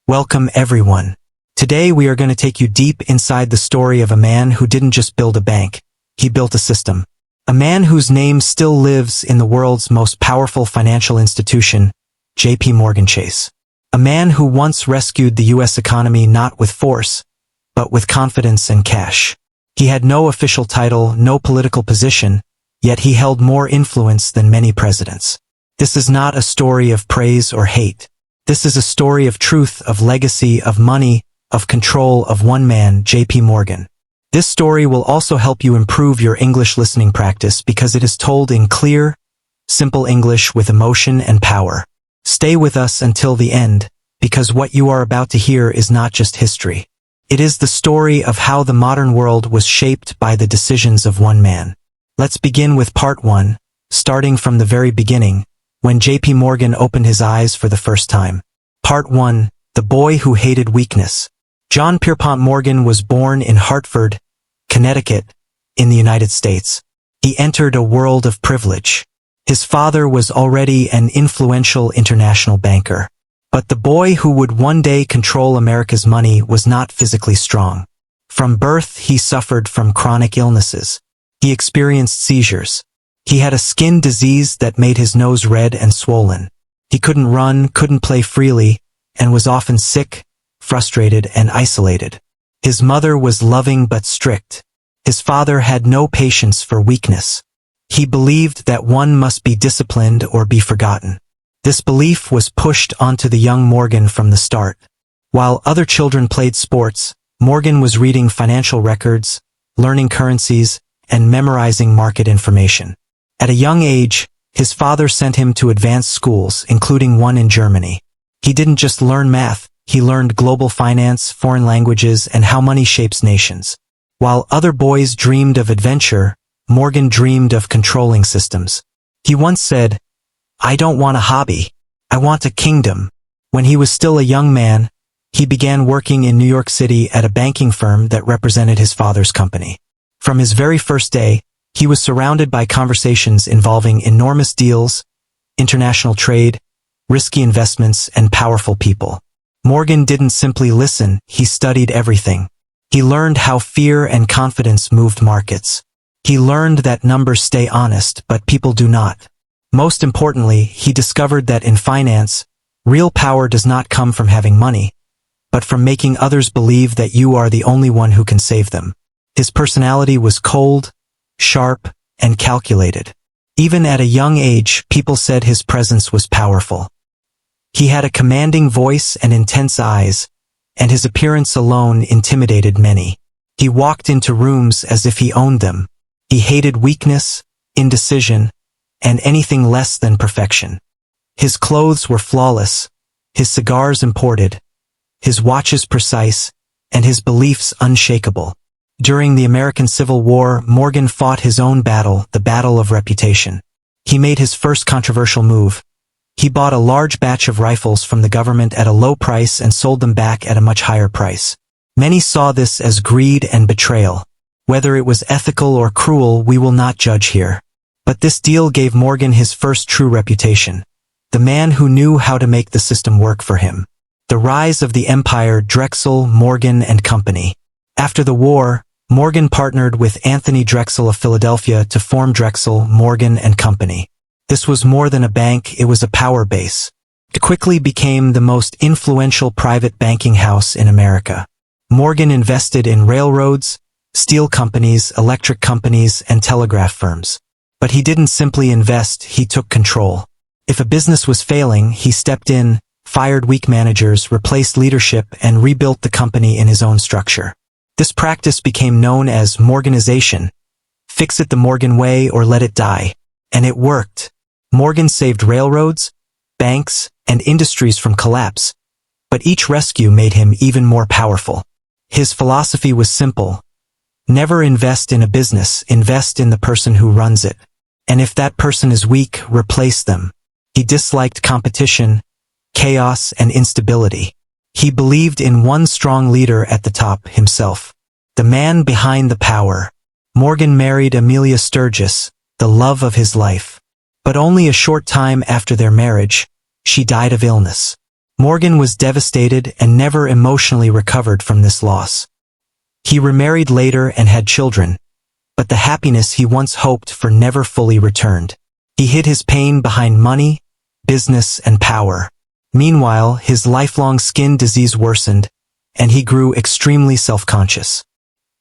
Welcome everyone. Today we are going to take you deep inside the story of a man who didn't just build a bank, he built a system. A man whose name still lives in the world's most powerful financial institution, J.P. Morgan Chase. A man who once rescued the U.S. economy not with force, but with confidence and cash. He had no official title, no political position, yet he held more influence than many presidents. This is not a story of praise or hate. This is a story of truth, of legacy, of money, of control of one man, J.P. Morgan. This story will also help you improve your English listening practice because it is told in clear, simple English with emotion and power. Stay with us until the end, because what you are about to hear is not just history. It is the story of how the modern world was shaped by the decisions of one man. Let's begin with part 1, starting from the very beginning, when J.P. Morgan opened his eyes for the first time. Part 1, The Boy Who Hated Weakness. John Pierpont Morgan was born in Hartford, Connecticut, in the United States. He entered a world of privilege. His father was already an influential international banker. But the boy who would one day control America's money was not physically strong. From birth, he suffered from chronic illnesses. He experienced seizures. He had a skin disease that made his nose red and swollen. He couldn't run, couldn't play freely, and was often sick, frustrated, and isolated. His mother was loving but strict. His father had no patience for weakness. He believed that one must be disciplined or be forgotten. This belief was pushed onto the young Morgan from the start. While other children played sports, Morgan was reading financial records, learning currencies, and memorizing market information. At a young age, his father sent him to advanced schools, including one in Germany. He didn't just learn math, he learned global finance, foreign languages, and how money shapes nations. While other boys dreamed of adventure, Morgan dreamed of controlling systems. He once said, "I don't want a hobby. I want a kingdom." When he was still a young man, he began working in New York City at a banking firm that represented his father's company. From his very first day, he was surrounded by conversations involving enormous deals, international trade, risky investments, and powerful people. Morgan didn't simply listen, he studied everything. He learned how fear and confidence moved markets. He learned that numbers stay honest, but people do not. Most importantly, he discovered that in finance, real power does not come from having money, but from making others believe that you are the only one who can save them. His personality was cold, sharp, and calculated. Even at a young age, people said his presence was powerful. He had a commanding voice and intense eyes, and his appearance alone intimidated many. He walked into rooms as if he owned them. He hated weakness, indecision, and anything less than perfection. His clothes were flawless, his cigars imported, his watches precise, and his beliefs unshakable. During the American Civil War, Morgan fought his own battle, the battle of reputation. He made his first controversial move. He bought a large batch of rifles from the government at a low price and sold them back at a much higher price. Many saw this as greed and betrayal. Whether it was ethical or cruel, we will not judge here. But this deal gave Morgan his first true reputation. The man who knew how to make the system work for him. The rise of the empire, Drexel, Morgan and Company. After the war, Morgan partnered with Anthony Drexel of Philadelphia to form Drexel, Morgan and Company. This was more than a bank, it was a power base. It quickly became the most influential private banking house in America. Morgan invested in railroads, steel companies, electric companies, and telegraph firms. But he didn't simply invest, he took control. If a business was failing, he stepped in, fired weak managers, replaced leadership, and rebuilt the company in his own structure. This practice became known as Morganization. Fix it the Morgan way or let it die. And it worked. Morgan saved railroads, banks, and industries from collapse. But each rescue made him even more powerful. His philosophy was simple. Never invest in a business, invest in the person who runs it. And if that person is weak, replace them. He disliked competition, chaos, and instability. He believed in one strong leader at the top, himself. The man behind the power. Morgan married Amelia Sturgis, the love of his life. But only a short time after their marriage, she died of illness. Morgan was devastated and never emotionally recovered from this loss. He remarried later and had children, but the happiness he once hoped for never fully returned. He hid his pain behind money, business, and power. Meanwhile, his lifelong skin disease worsened, and he grew extremely self-conscious.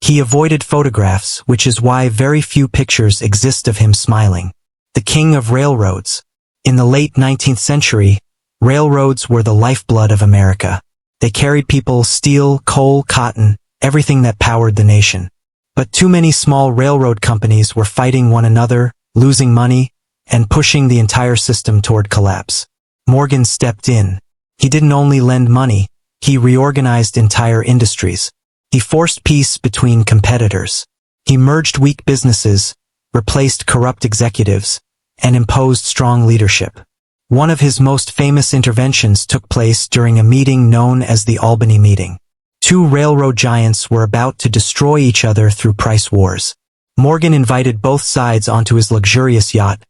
He avoided photographs, which is why very few pictures exist of him smiling. The king of railroads. In the late 19th century, railroads were the lifeblood of America. They carried people, steel, coal, cotton, everything that powered the nation. But too many small railroad companies were fighting one another, losing money, and pushing the entire system toward collapse. Morgan stepped in. He didn't only lend money, he reorganized entire industries. He forced peace between competitors. He merged weak businesses, replaced corrupt executives, and imposed strong leadership. One of his most famous interventions took place during a meeting known as the Albany Meeting. Two railroad giants were about to destroy each other through price wars. Morgan invited both sides onto his luxurious yacht,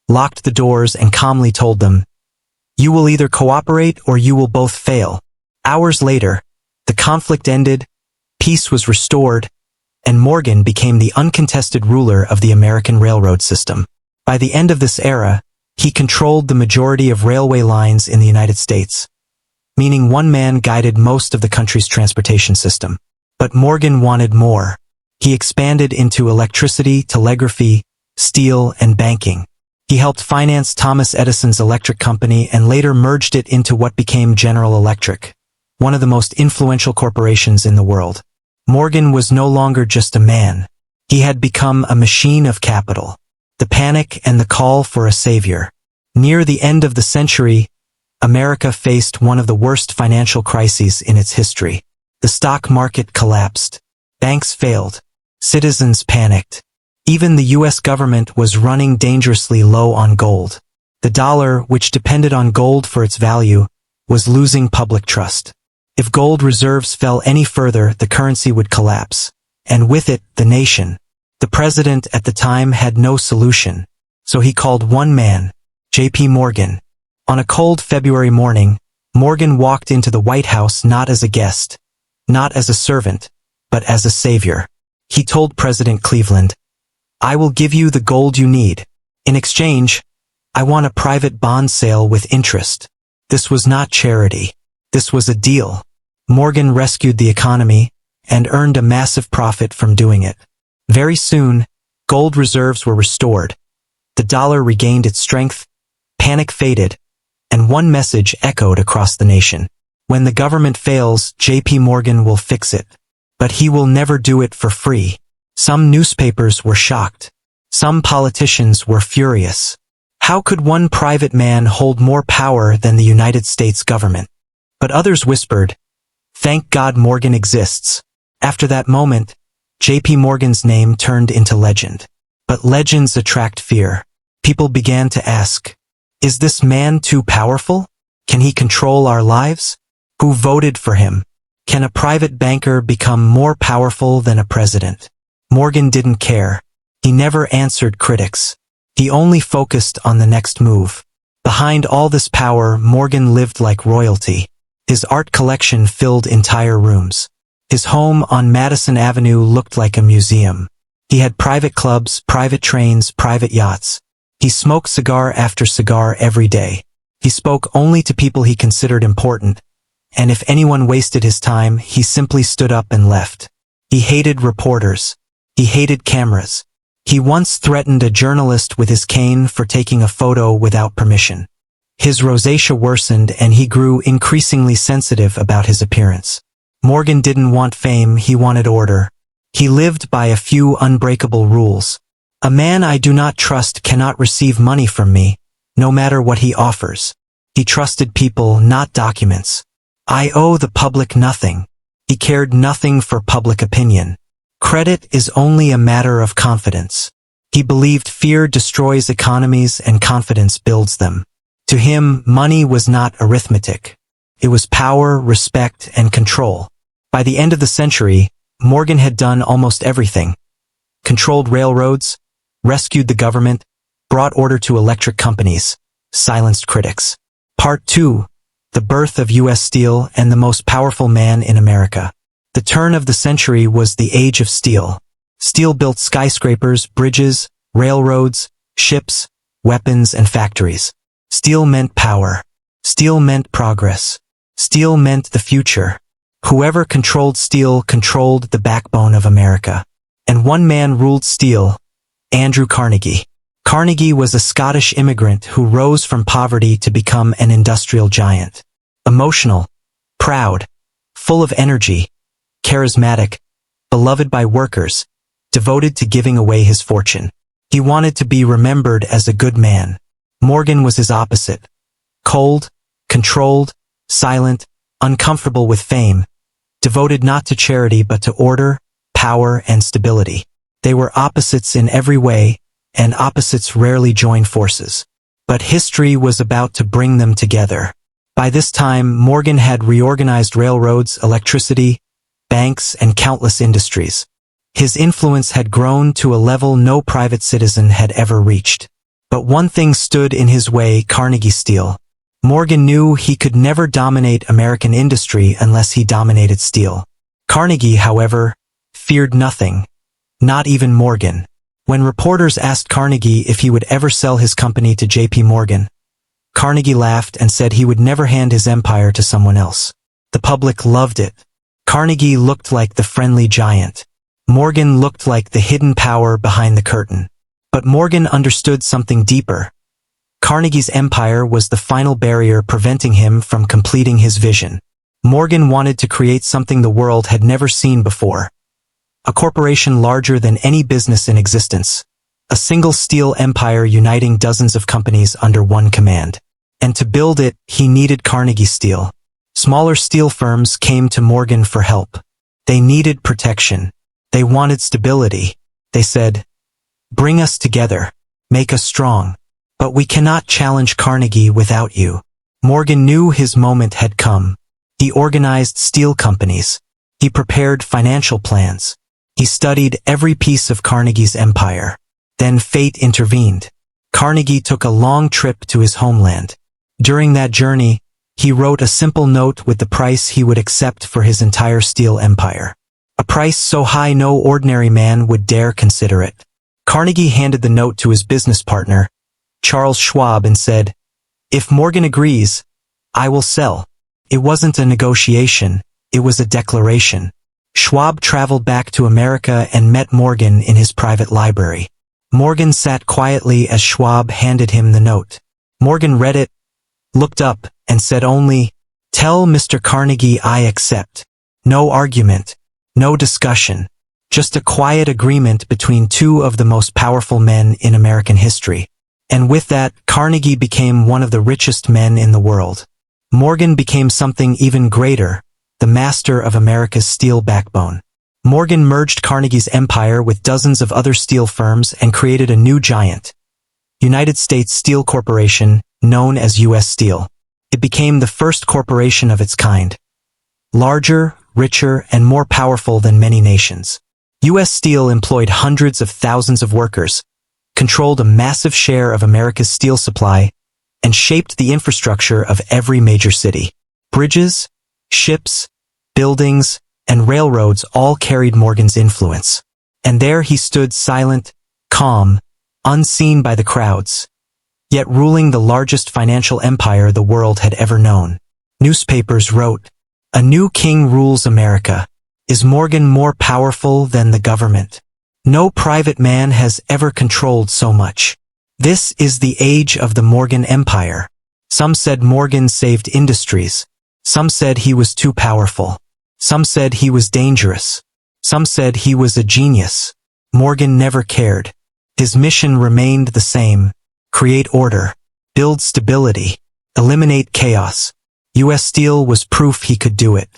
locked the doors, and calmly told them, "You will either cooperate or you will both fail." Hours later, the conflict ended, peace was restored, and Morgan became the uncontested ruler of the American railroad system. By the end of this era, he controlled the majority of railway lines in the United States, meaning one man guided most of the country's transportation system. But Morgan wanted more. He expanded into electricity, telegraphy, steel, and banking. He helped finance Thomas Edison's electric company and later merged it into what became General Electric, one of the most influential corporations in the world. Morgan was no longer just a man. He had become a machine of capital. The panic and the call for a savior. Near the end of the century, America faced one of the worst financial crises in its history. The stock market collapsed. Banks failed. Citizens panicked. Even the U.S. government was running dangerously low on gold. The dollar, which depended on gold for its value, was losing public trust. If gold reserves fell any further, the currency would collapse, and with it, the nation. The president at the time had no solution, so he called one man, J.P. Morgan. On a cold February morning, Morgan walked into the White House not as a guest, not as a servant, but as a savior. He told President Cleveland, "I will give you the gold you need. In exchange, I want a private bond sale with interest." This was not charity. This was a deal. Morgan rescued the economy and earned a massive profit from doing it. Very soon, gold reserves were restored. The dollar regained its strength, panic faded, and one message echoed across the nation. When the government fails, J.P. Morgan will fix it. But he will never do it for free. Some newspapers were shocked. Some politicians were furious. How could one private man hold more power than the United States government? But others whispered, "Thank God Morgan exists." After that moment, J.P. Morgan's name turned into legend. But legends attract fear. People began to ask, is this man too powerful? Can he control our lives? Who voted for him? Can a private banker become more powerful than a president? Morgan didn't care. He never answered critics. He only focused on the next move. Behind all this power, Morgan lived like royalty. His art collection filled entire rooms. His home on Madison Avenue looked like a museum. He had private clubs, private trains, private yachts. He smoked cigar after cigar every day. He spoke only to people he considered important, and if anyone wasted his time, he simply stood up and left. He hated reporters. He hated cameras. He once threatened a journalist with his cane for taking a photo without permission. His rosacea worsened and he grew increasingly sensitive about his appearance. Morgan didn't want fame, he wanted order. He lived by a few unbreakable rules. A man I do not trust cannot receive money from me, no matter what he offers. He trusted people, not documents. I owe the public nothing. He cared nothing for public opinion. Credit is only a matter of confidence. He believed fear destroys economies and confidence builds them. To him, money was not arithmetic. It was power, respect, and control. By the end of the century, Morgan had done almost everything. Controlled railroads, rescued the government, brought order to electric companies, silenced critics. Part 2. the birth of U.S. Steel and the most powerful man in America. The turn of the century was the age of steel. Steel built skyscrapers, bridges, railroads, ships, weapons, and factories. Steel meant power. Steel meant progress. Steel meant the future. Whoever controlled steel controlled the backbone of America. And one man ruled steel, Andrew Carnegie. Carnegie was a Scottish immigrant who rose from poverty to become an industrial giant. Emotional, proud, full of energy, charismatic, beloved by workers, devoted to giving away his fortune. He wanted to be remembered as a good man. Morgan was his opposite. Cold, controlled, silent, uncomfortable with fame, devoted not to charity but to order, power, and stability. They were opposites in every way, and opposites rarely join forces. But history was about to bring them together. By this time, Morgan had reorganized railroads, electricity, banks, and countless industries. His influence had grown to a level no private citizen had ever reached. But one thing stood in his way: Carnegie Steel. Morgan knew he could never dominate American industry unless he dominated steel. Carnegie, however, feared nothing, not even Morgan. When reporters asked Carnegie if he would ever sell his company to J.P. Morgan, Carnegie laughed and said he would never hand his empire to someone else. The public loved it. Carnegie looked like the friendly giant. Morgan looked like the hidden power behind the curtain. But Morgan understood something deeper. Carnegie's empire was the final barrier preventing him from completing his vision. Morgan wanted to create something the world had never seen before. A corporation larger than any business in existence. A single steel empire uniting dozens of companies under one command. And to build it, he needed Carnegie Steel. Smaller steel firms came to Morgan for help. They needed protection. They wanted stability. They said, "Bring us together. Make us strong. But we cannot challenge Carnegie without you." Morgan knew his moment had come. He organized steel companies. He prepared financial plans. He studied every piece of Carnegie's empire. Then fate intervened. Carnegie took a long trip to his homeland. During that journey, he wrote a simple note with the price he would accept for his entire steel empire. A price so high no ordinary man would dare consider it. Carnegie handed the note to his business partner, Charles Schwab, and said, "If Morgan agrees, I will sell." It wasn't a negotiation, it was a declaration. Schwab traveled back to America and met Morgan in his private library. Morgan sat quietly as Schwab handed him the note. Morgan read it, looked up, and said only, "Tell Mr. Carnegie I accept." No argument, no discussion, just a quiet agreement between two of the most powerful men in American history. And with that, Carnegie became one of the richest men in the world. Morgan became something even greater, the master of America's steel backbone. Morgan merged Carnegie's empire with dozens of other steel firms and created a new giant, United States Steel Corporation, known as U.S. Steel. It became the first corporation of its kind. Larger, richer, and more powerful than many nations. U.S. Steel employed hundreds of thousands of workers, controlled a massive share of America's steel supply, and shaped the infrastructure of every major city. Bridges, ships, buildings, and railroads all carried Morgan's influence. And there he stood silent, calm, unseen by the crowds, yet ruling the largest financial empire the world had ever known. Newspapers wrote, "A new king rules America. Is Morgan more powerful than the government? No private man has ever controlled so much. This is the age of the Morgan Empire." Some said Morgan saved industries. Some said he was too powerful. Some said he was dangerous. Some said he was a genius. Morgan never cared. His mission remained the same: create order, build stability, eliminate chaos. U.S. Steel was proof he could do it.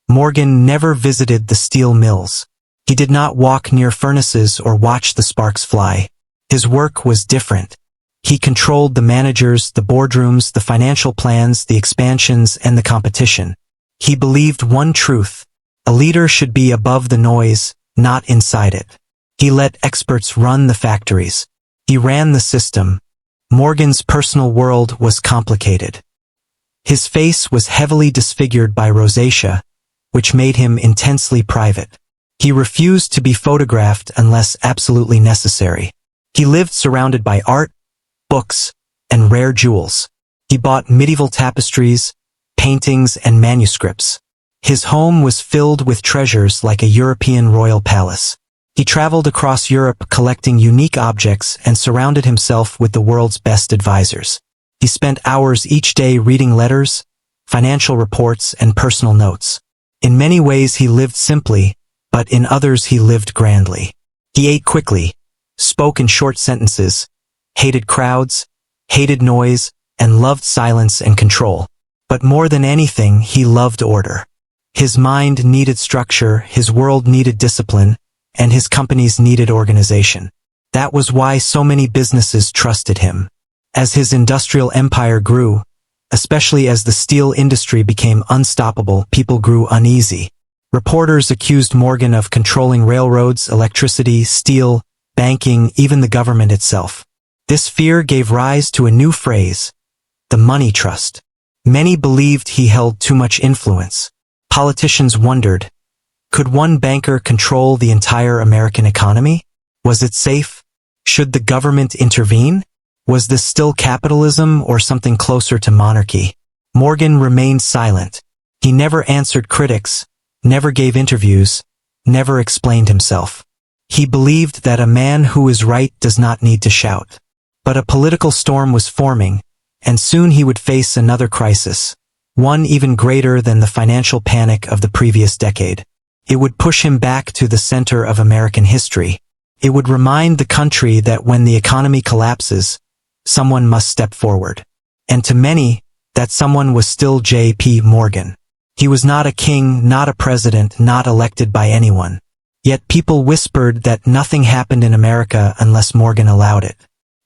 Morgan never visited the steel mills. He did not walk near furnaces or watch the sparks fly. His work was different. He controlled the managers, the boardrooms, the financial plans, the expansions, and the competition. He believed one truth: a leader should be above the noise, not inside it. He let experts run the factories. He ran the system. Morgan's personal world was complicated. His face was heavily disfigured by rosacea, which made him intensely private. He refused to be photographed unless absolutely necessary. He lived surrounded by art, books, and rare jewels. He bought medieval tapestries, paintings, and manuscripts. His home was filled with treasures like a European royal palace. He traveled across Europe collecting unique objects and surrounded himself with the world's best advisors. He spent hours each day reading letters, financial reports, and personal notes. In many ways he lived simply, but in others he lived grandly. He ate quickly, spoke in short sentences, hated crowds, hated noise, and loved silence and control. But more than anything, he loved order. His mind needed structure, his world needed discipline, and his companies needed organization. That was why so many businesses trusted him. As his industrial empire grew, especially as the steel industry became unstoppable, people grew uneasy. Reporters accused Morgan of controlling railroads, electricity, steel, banking, even the government itself. This fear gave rise to a new phrase, the money trust. Many believed he held too much influence. Politicians wondered, could one banker control the entire American economy? Was it safe? Should the government intervene? Was this still capitalism or something closer to monarchy? Morgan remained silent. He never answered critics, never gave interviews, never explained himself. He believed that a man who is right does not need to shout. But a political storm was forming, and soon he would face another crisis, one even greater than the financial panic of the previous decade. It would push him back to the center of American history. It would remind the country that when the economy collapses, someone must step forward. And to many, that someone was still J.P. Morgan. He was not a king, not a president, not elected by anyone. Yet people whispered that nothing happened in America unless Morgan allowed it.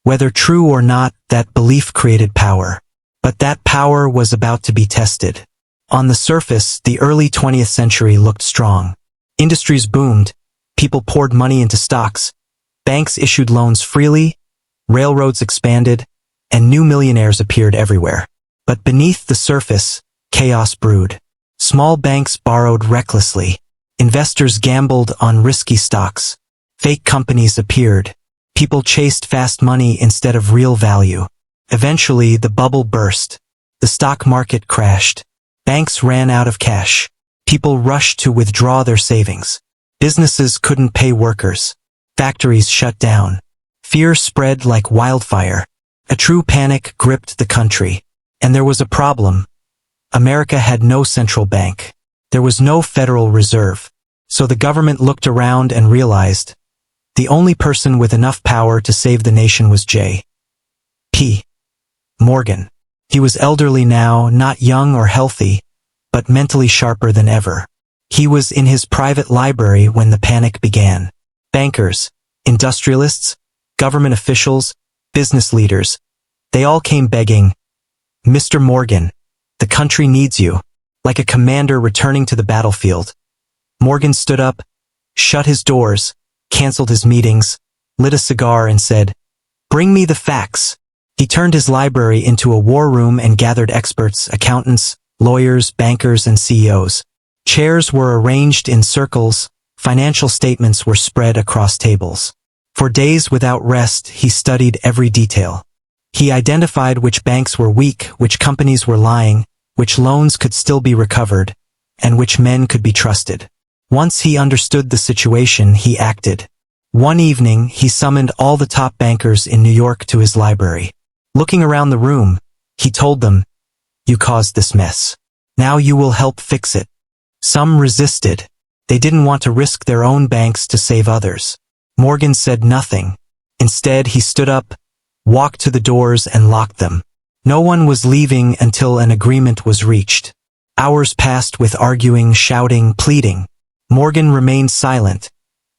Whether true or not, that belief created power. But that power was about to be tested. On the surface, the early 20th century looked strong. Industries boomed, people poured money into stocks, banks issued loans freely, railroads expanded, and new millionaires appeared everywhere. But beneath the surface, chaos brewed. Small banks borrowed recklessly. Investors gambled on risky stocks. Fake companies appeared. People chased fast money instead of real value. Eventually, the bubble burst. The stock market crashed. Banks ran out of cash. People rushed to withdraw their savings. Businesses couldn't pay workers. Factories shut down. Fear spread like wildfire. A true panic gripped the country. And there was a problem. America had no central bank. There was no Federal Reserve. So the government looked around and realized the only person with enough power to save the nation was J.P. Morgan. He was elderly now, not young or healthy, but mentally sharper than ever. He was in his private library when the panic began. Bankers, industrialists, government officials, business leaders, they all came begging, "Mr. Morgan, the country needs you." Like a commander returning to the battlefield. Morgan stood up, shut his doors, canceled his meetings, lit a cigar and said, "Bring me the facts." He turned his library into a war room and gathered experts, accountants, lawyers, bankers, and CEOs. Chairs were arranged in circles, financial statements were spread across tables. For days without rest, he studied every detail. He identified which banks were weak, which companies were lying, which loans could still be recovered, and which men could be trusted. Once he understood the situation, he acted. One evening, he summoned all the top bankers in New York to his library. Looking around the room, he told them, "You caused this mess. Now you will help fix it." Some resisted. They didn't want to risk their own banks to save others. Morgan said nothing. Instead, he stood up, walked to the doors, and locked them. No one was leaving until an agreement was reached. Hours passed with arguing, shouting, pleading. Morgan remained silent,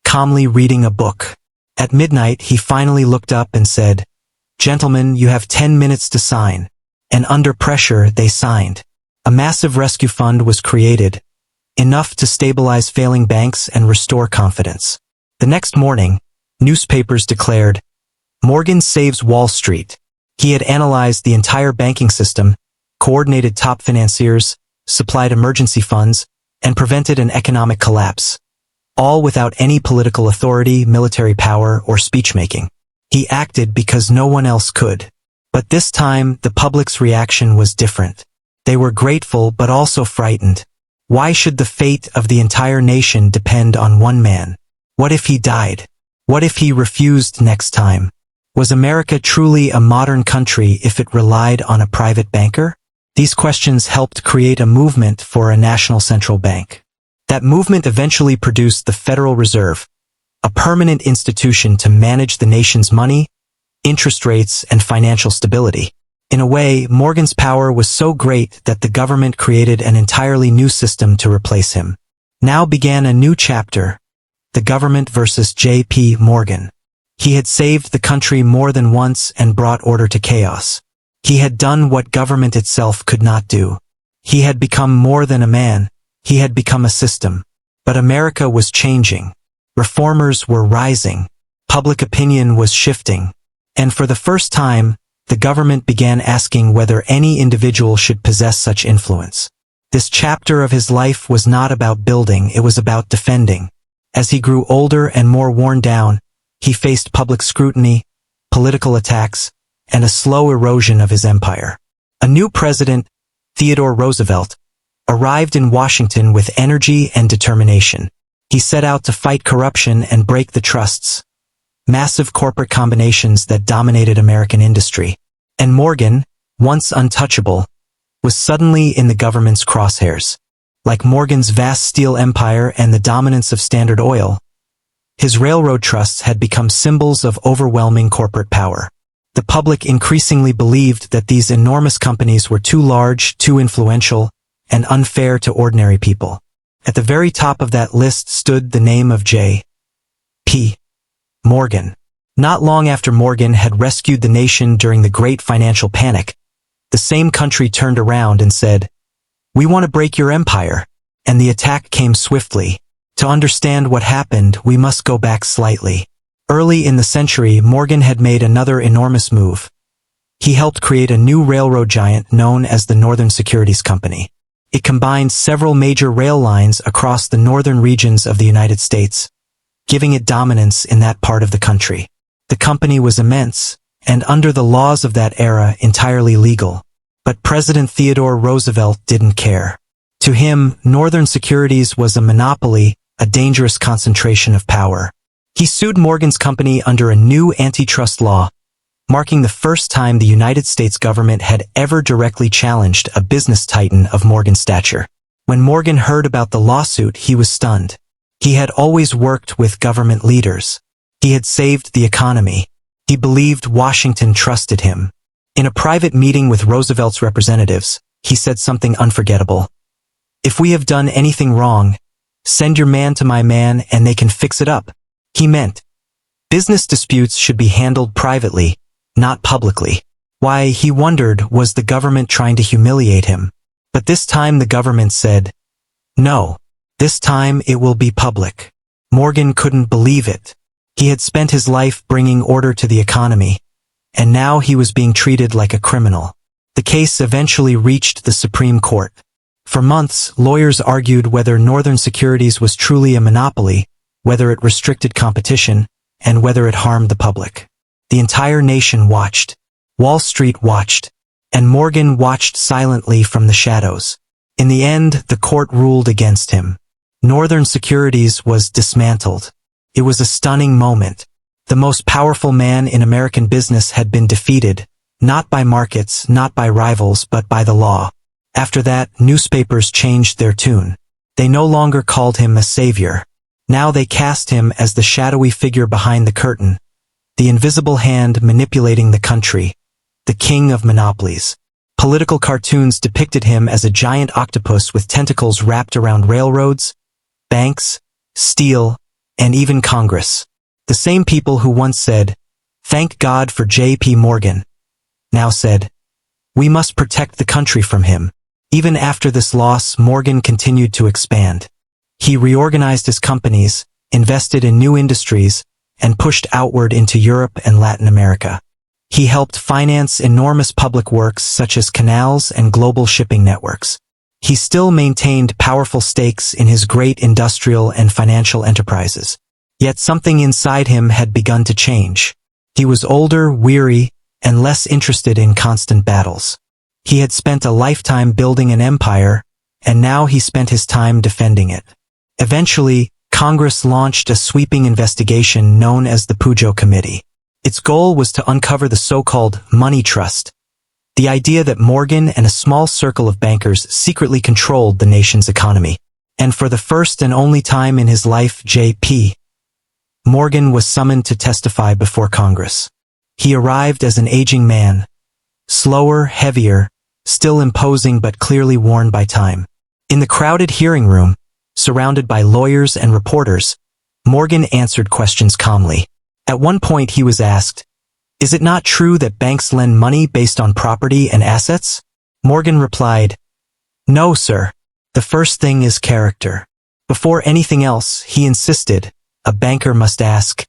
calmly reading a book. At midnight, he finally looked up and said, "Gentlemen, you have 10 minutes to sign." And under pressure, they signed. A massive rescue fund was created, enough to stabilize failing banks and restore confidence. The next morning, newspapers declared, "Morgan saves Wall Street." He had analyzed the entire banking system, coordinated top financiers, supplied emergency funds, and prevented an economic collapse, all without any political authority, military power, or speech-making. He acted because no one else could. But this time, the public's reaction was different. They were grateful but also frightened. Why should the fate of the entire nation depend on one man? What if he died? What if he refused next time? Was America truly a modern country if it relied on a private banker? These questions helped create a movement for a national central bank. That movement eventually produced the Federal Reserve, a permanent institution to manage the nation's money, interest rates, and financial stability. In a way, Morgan's power was so great that the government created an entirely new system to replace him. Now began a new chapter, the government versus J.P. Morgan. He had saved the country more than once and brought order to chaos. He had done what government itself could not do. He had become more than a man. He had become a system. But America was changing. Reformers were rising. Public opinion was shifting. And for the first time, the government began asking whether any individual should possess such influence. This chapter of his life was not about building, it was about defending. As he grew older and more worn down, he faced public scrutiny, political attacks, and a slow erosion of his empire. A new president, Theodore Roosevelt, arrived in Washington with energy and determination. He set out to fight corruption and break the trusts, massive corporate combinations that dominated American industry. And Morgan, once untouchable, was suddenly in the government's crosshairs. Like Morgan's vast steel empire and the dominance of Standard Oil, his railroad trusts had become symbols of overwhelming corporate power. The public increasingly believed that these enormous companies were too large, too influential, and unfair to ordinary people. At the very top of that list stood the name of J.P. Morgan. Not long after Morgan had rescued the nation during the Great Financial Panic, the same country turned around and said, "We want to break your empire." And the attack came swiftly. To understand what happened, we must go back slightly. Early in the century, Morgan had made another enormous move. He helped create a new railroad giant known as the Northern Securities Company. It combined several major rail lines across the northern regions of the United States, giving it dominance in that part of the country. The company was immense, and under the laws of that era, entirely legal. But President Theodore Roosevelt didn't care. To him, Northern Securities was a monopoly, a dangerous concentration of power. He sued Morgan's company under a new antitrust law, marking the first time the United States government had ever directly challenged a business titan of Morgan's stature. When Morgan heard about the lawsuit, he was stunned. He had always worked with government leaders. He had saved the economy. He believed Washington trusted him. In a private meeting with Roosevelt's representatives, he said something unforgettable. "If we have done anything wrong, send your man to my man and they can fix it up." He meant, business disputes should be handled privately, not publicly. Why, he wondered, was the government trying to humiliate him? But this time the government said, "No, this time it will be public." Morgan couldn't believe it. He had spent his life bringing order to the economy, and now he was being treated like a criminal. The case eventually reached the Supreme Court. For months, lawyers argued whether Northern Securities was truly a monopoly, whether it restricted competition, and whether it harmed the public. The entire nation watched. Wall Street watched. And Morgan watched silently from the shadows. In the end, the court ruled against him. Northern Securities was dismantled. It was a stunning moment. The most powerful man in American business had been defeated, not by markets, not by rivals, but by the law. After that, newspapers changed their tune. They no longer called him a savior. Now they cast him as the shadowy figure behind the curtain, the invisible hand manipulating the country, the king of monopolies. Political cartoons depicted him as a giant octopus with tentacles wrapped around railroads, banks, steel, and even Congress. The same people who once said, "Thank God for J.P. Morgan," now said, "We must protect the country from him." Even after this loss, Morgan continued to expand. He reorganized his companies, invested in new industries, and pushed outward into Europe and Latin America. He helped finance enormous public works such as canals and global shipping networks. He still maintained powerful stakes in his great industrial and financial enterprises. Yet something inside him had begun to change. He was older, weary, and less interested in constant battles. He had spent a lifetime building an empire, and now he spent his time defending it. Eventually, Congress launched a sweeping investigation known as the Pujo Committee. Its goal was to uncover the so-called money trust, the idea that Morgan and a small circle of bankers secretly controlled the nation's economy. And for the first and only time in his life, J.P. Morgan was summoned to testify before Congress. He arrived as an aging man, slower, heavier, still imposing but clearly worn by time. In the crowded hearing room, surrounded by lawyers and reporters, Morgan answered questions calmly. At one point he was asked, "Is it not true that banks lend money based on property and assets?" Morgan replied, "No, sir. The first thing is character." Before anything else, he insisted, a banker must ask,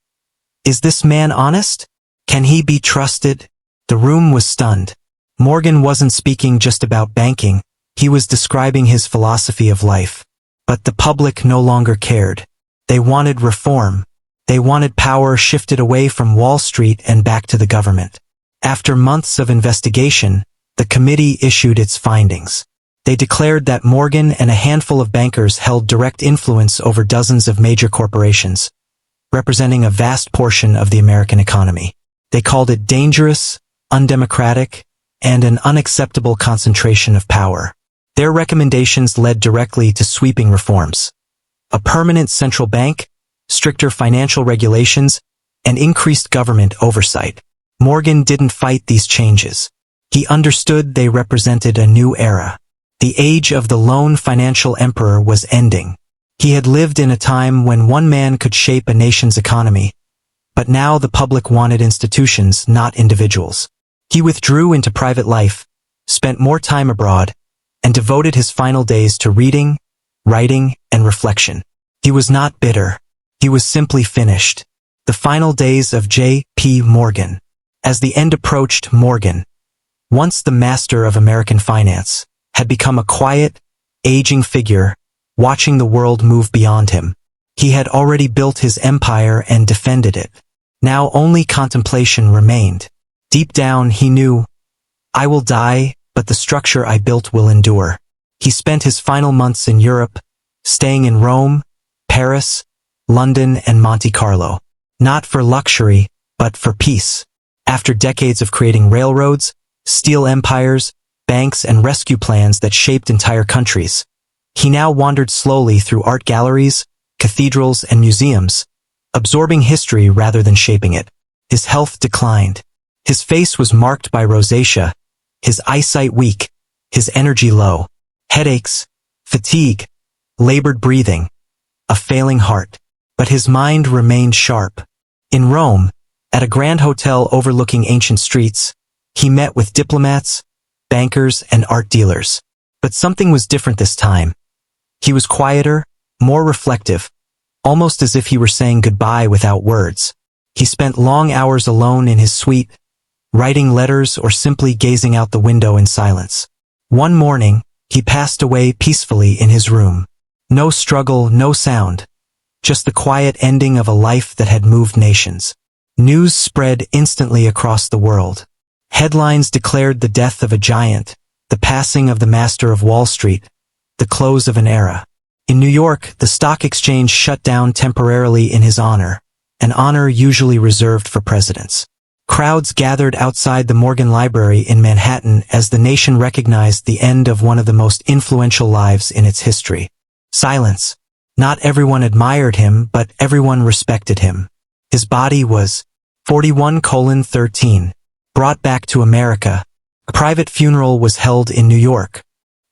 "Is this man honest? Can he be trusted?" The room was stunned. Morgan wasn't speaking just about banking, he was describing his philosophy of life. But the public no longer cared. They wanted reform. They wanted power shifted away from Wall Street and back to the government. After months of investigation, the committee issued its findings. They declared that Morgan and a handful of bankers held direct influence over dozens of major corporations, representing a vast portion of the American economy. They called it dangerous, undemocratic, and an unacceptable concentration of power. Their recommendations led directly to sweeping reforms. A permanent central bank, stricter financial regulations, and increased government oversight. Morgan didn't fight these changes. He understood they represented a new era. The age of the lone financial emperor was ending. He had lived in a time when one man could shape a nation's economy, but now the public wanted institutions, not individuals. He withdrew into private life, spent more time abroad, and devoted his final days to reading, writing, and reflection. He was not bitter. He was simply finished. The final days of J.P. Morgan. As the end approached, Morgan, once the master of American finance, had become a quiet, aging figure, watching the world move beyond him. He had already built his empire and defended it. Now only contemplation remained. Deep down he knew, "I will die, but the structure I built will endure." He spent his final months in Europe, staying in Rome, Paris, London, and Monte Carlo. Not for luxury, but for peace. After decades of creating railroads, steel empires, banks, and rescue plans that shaped entire countries, he now wandered slowly through art galleries, cathedrals, and museums, absorbing history rather than shaping it. His health declined. His face was marked by rosacea, his eyesight weak, his energy low. Headaches, fatigue, labored breathing, a failing heart. But his mind remained sharp. In Rome, at a grand hotel overlooking ancient streets, he met with diplomats, bankers, and art dealers. But something was different this time. He was quieter, more reflective, almost as if he were saying goodbye without words. He spent long hours alone in his suite, writing letters or simply gazing out the window in silence. One morning, he passed away peacefully in his room. No struggle, no sound. Just the quiet ending of a life that had moved nations. News spread instantly across the world. Headlines declared the death of a giant, the passing of the master of Wall Street, the close of an era. In New York, the stock exchange shut down temporarily in his honor, an honor usually reserved for presidents. Crowds gathered outside the Morgan Library in Manhattan as the nation recognized the end of one of the most influential lives in its history. Silence. Not everyone admired him, but everyone respected him. His body was 41:13, brought back to America. A private funeral was held in New York.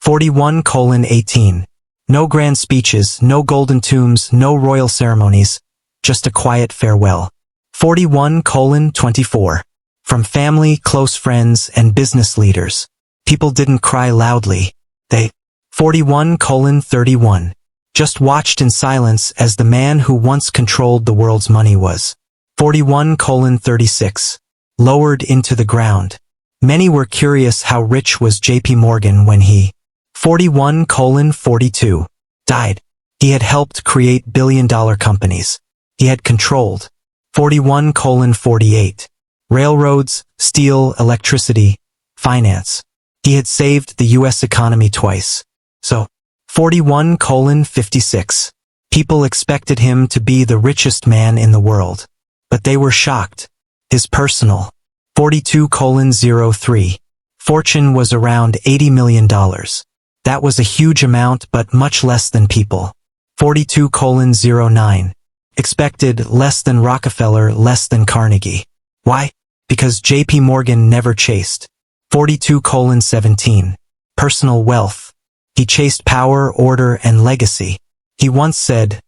41:18. No grand speeches, no golden tombs, no royal ceremonies, just a quiet farewell. 41:24. From family, close friends, and business leaders. People didn't cry loudly. They 41:31. Just watched in silence as the man who once controlled the world's money was 41:36. lowered into the ground. Many were curious how rich was J.P. Morgan when he, 41:42, died. He had helped create billion-dollar companies. He had controlled, 41:48, railroads, steel, electricity, finance. He had saved the U.S. economy twice. So, 41:56. People expected him to be the richest man in the world. But they were shocked. His personal, 42:03, fortune was around $80 million. That was a huge amount but much less than people. 42:09. Expected less than Rockefeller, less than Carnegie. Why? Because J.P. Morgan never chased. 42:17. Personal wealth. He chased power, order, and legacy. He once said,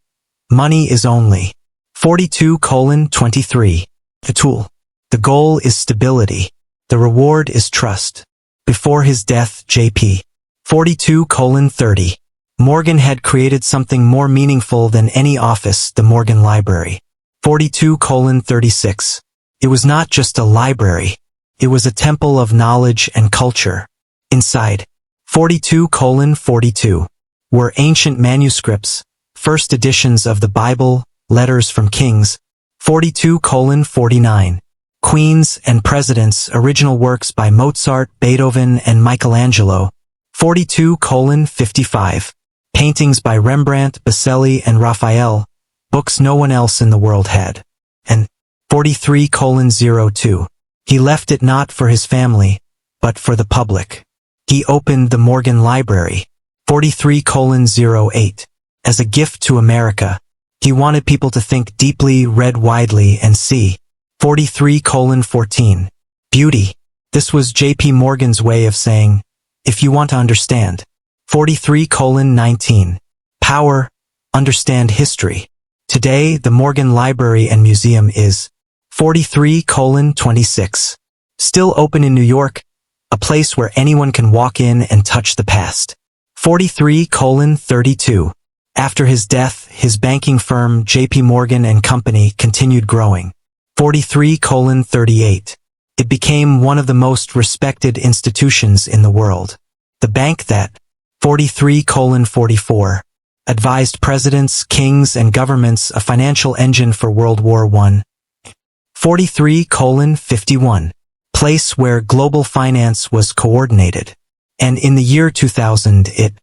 "Money is only 42:23. A tool. The goal is stability. The reward is trust." Before his death, J.P. 42:30. Morgan had created something more meaningful than any office, the Morgan Library. 42:36. It was not just a library. It was a temple of knowledge and culture. Inside, 42:42, were ancient manuscripts, first editions of the Bible, letters from kings. 42:49, queens and presidents, original works by Mozart, Beethoven, and Michelangelo. 42:55, paintings by Rembrandt, Botticelli, and Raphael, books no one else in the world had. And 43:02, he left it not for his family, but for the public. He opened the Morgan Library. 43:08, as a gift to America. He wanted people to think deeply, read widely, and see. 43:14, beauty. This was J.P. Morgan's way of saying, if you want to understand. 43:19, power, understand history. Today, the Morgan Library and Museum is 43:26, still open in New York, a place where anyone can walk in and touch the past. 43:32, after his death, his banking firm J.P. Morgan and Company continued growing. 43:38, it became one of the most respected institutions in the world. The bank that, 43:44, advised presidents, kings, and governments, a financial engine for World War I. 43:51, place where global finance was coordinated. And in the year 2000 it,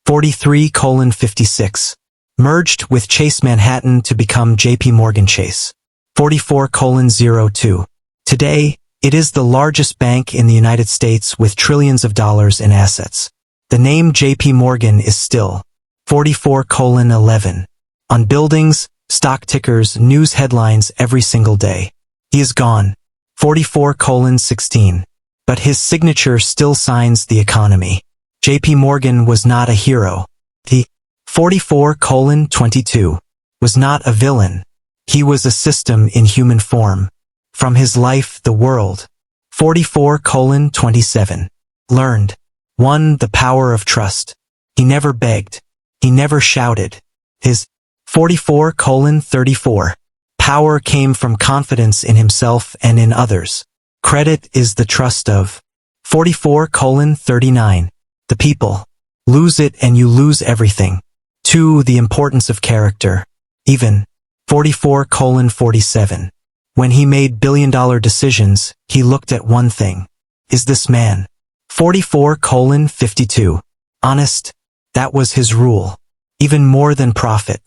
43:56, merged with Chase Manhattan to become J.P. Morgan Chase. 44:02, today, it is the largest bank in the United States with trillions of dollars in assets. The name J.P. Morgan is still 44:11 on buildings, stock tickers, news headlines every single day. He is gone. 44:16. But his signature still signs the economy. J.P. Morgan was not a hero. He, 44:22, was not a villain. He was a system in human form. From his life, the world. 44:27. Learned. 1. The power of trust. He never begged. He never shouted. His 44:34. Power came from confidence in himself and in others. Credit is the trust of 44:39. The people. Lose it and you lose everything. 2. The importance of character. Even 44:47. When he made billion-dollar decisions, he looked at one thing. Is this man? 44:52. Honest. That was his rule. Even more than profit.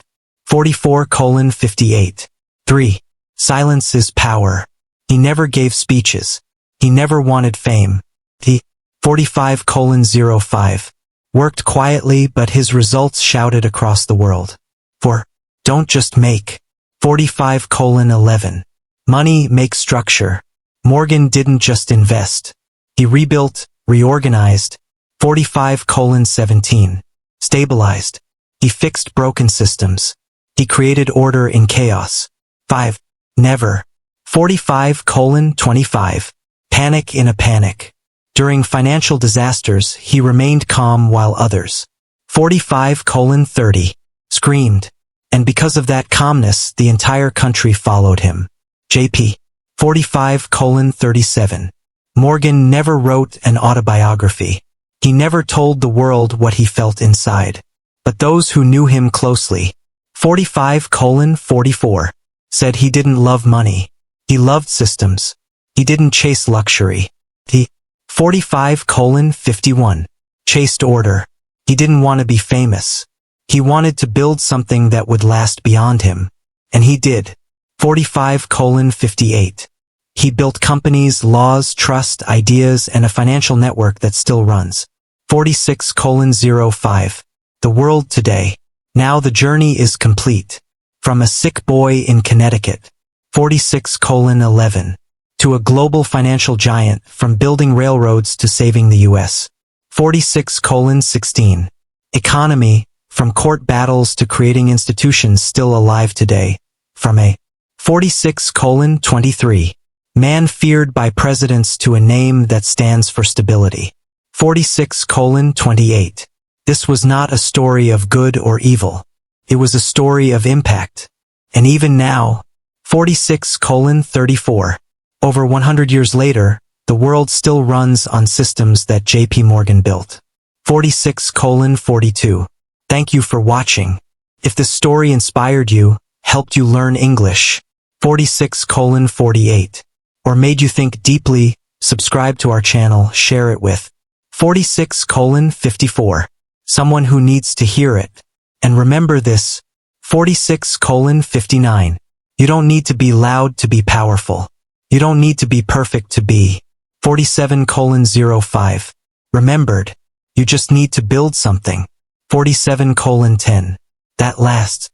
44:58. 3. Silence is power. He never gave speeches. He never wanted fame. He, 45:05, worked quietly but his results shouted across the world. 4. Don't just make. 45:11. Money makes structure. Morgan didn't just invest. He rebuilt, reorganized. 45:17. Stabilized. He fixed broken systems. He created order in chaos. 5. Never. 45:25. Panic in a panic. During financial disasters, he remained calm while others, 45:30, screamed. And because of that calmness, the entire country followed him. J.P. 45:37. Morgan never wrote an autobiography. He never told the world what he felt inside. But those who knew him closely, 45:44, said he didn't love money. He loved systems. He didn't chase luxury. He, 45:51, chased order. He didn't want to be famous. He wanted to build something that would last beyond him. And he did. 45:58. He built companies, laws, trust, ideas, and a financial network that still runs. 46:05. The world today. Now the journey is complete. From a sick boy in Connecticut. 46:11. To a global financial giant, from building railroads to saving the U.S. 46:16. Economy, from court battles to creating institutions still alive today. From a 46:23. Man feared by presidents to a name that stands for stability. 46:28. This was not a story of good or evil. It was a story of impact. And even now, 46:34. Over 100 years later, the world still runs on systems that J.P. Morgan built. 46:42. Thank you for watching. If this story inspired you, helped you learn English, 46:48, or made you think deeply, subscribe to our channel, share it with 46:54, someone who needs to hear it. And remember this, 46:59, you don't need to be loud to be powerful. You don't need to be perfect to be. 47:05, remembered, you just need to build something. 47:10, that lasts.